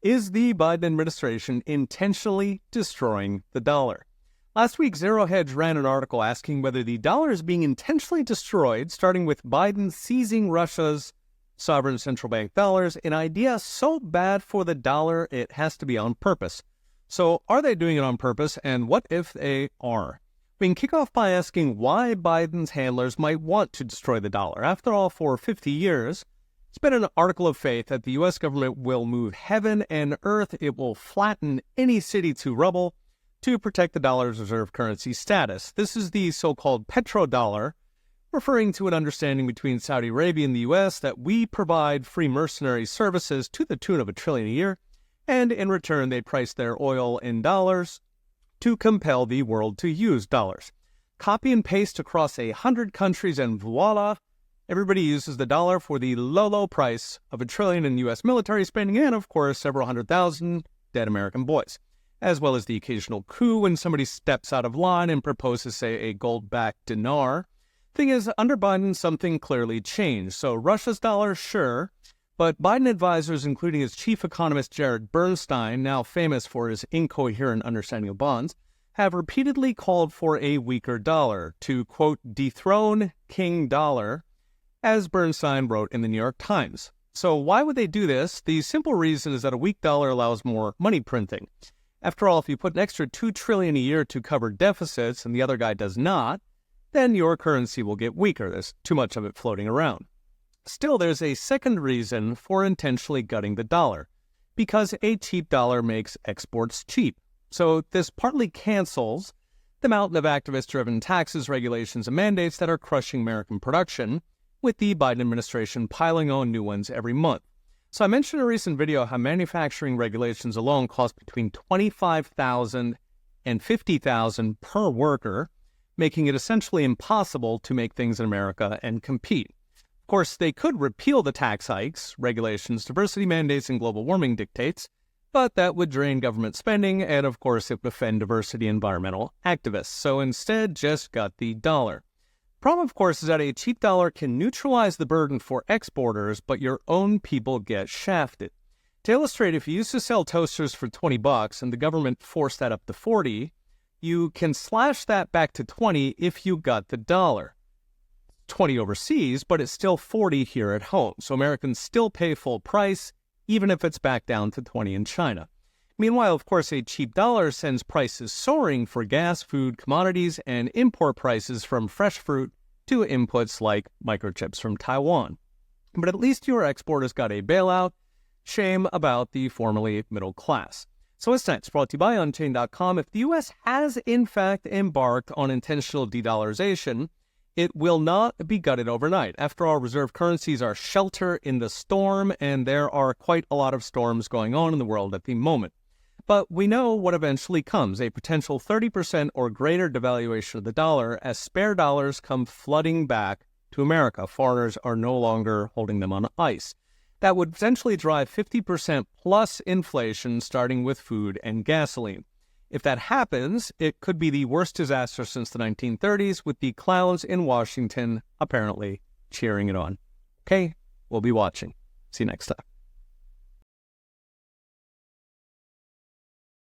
Is the Biden administration intentionally destroying the dollar? Last week, Zero Hedge ran an article asking whether the dollar is being intentionally destroyed, starting with Biden seizing Russia's sovereign central bank dollars, an idea so bad for the dollar it has to be on purpose. So are they doing it on purpose, and what if they are? We can kick off by asking why Biden's handlers might want to destroy the dollar. After all, for 50 years, it's been an article of faith that the U.S. government will move heaven and earth. It will flatten any city to rubble to protect the dollar's reserve currency status. This is the so-called petrodollar, referring to an understanding between Saudi Arabia and the U.S. that we provide free mercenary services to the tune of $1 trillion a year, and in return they price their oil in dollars to compel the world to use dollars. Copy and paste across 100 countries and voila, everybody uses the dollar for the low price of $1 trillion in U.S. military spending and, of course, several 100,000 dead American boys, as well as the occasional coup when somebody steps out of line and proposes, say, a gold-backed dinar. Thing is, under Biden, something clearly changed. So Russia's dollar, sure, but Biden advisors, including his chief economist Jared Bernstein, now famous for his incoherent understanding of bonds, have repeatedly called for a weaker dollar to, quote, dethrone King Dollar, as Bernstein wrote in the New York Times. So why would they do this? The simple reason is that a weak dollar allows more money printing. After all, if you put an extra $2 trillion a year to cover deficits and the other guy does not, then your currency will get weaker. There's too much of it floating around. Still, there's a second reason for intentionally gutting the dollar, because a cheap dollar makes exports cheap. So this partly cancels the mountain of activist-driven taxes, regulations, and mandates that are crushing American production, with the Biden administration piling on new ones every month. So I mentioned in a recent video how manufacturing regulations alone cost between $25,000 and $50,000 per worker, making it essentially impossible to make things in America and compete. Of course, they could repeal the tax hikes, regulations, diversity mandates, and global warming dictates, but that would drain government spending, and of course it would offend diversity environmental activists. So instead, just gut the dollar. Problem, of course, is that a cheap dollar can neutralize the burden for exporters, but your own people get shafted. To illustrate, if you used to sell toasters for $20 and the government forced that up to $40, you can slash that back to $20 if you got the dollar. $20 overseas, but it's still $40 here at home. So Americans still pay full price, even if it's back down to $20 in China. Meanwhile, of course, a cheap dollar sends prices soaring for gas, food, commodities, and import prices from fresh fruit to inputs like microchips from Taiwan. But at least your exporters got a bailout. Shame about the formerly middle class. So what's next? Brought to you by Unchained.com. If the U.S. has, in fact, embarked on intentional de-dollarization, it will not be gutted overnight. After all, reserve currencies are shelter in the storm, and there are quite a lot of storms going on in the world at the moment. But we know what eventually comes, a potential 30% or greater devaluation of the dollar as spare dollars come flooding back to America. Foreigners are no longer holding them on ice. That would potentially drive 50% plus inflation, starting with food and gasoline. If that happens, it could be the worst disaster since the 1930s, with the clowns in Washington apparently cheering it on. Okay, we'll be watching. See you next time.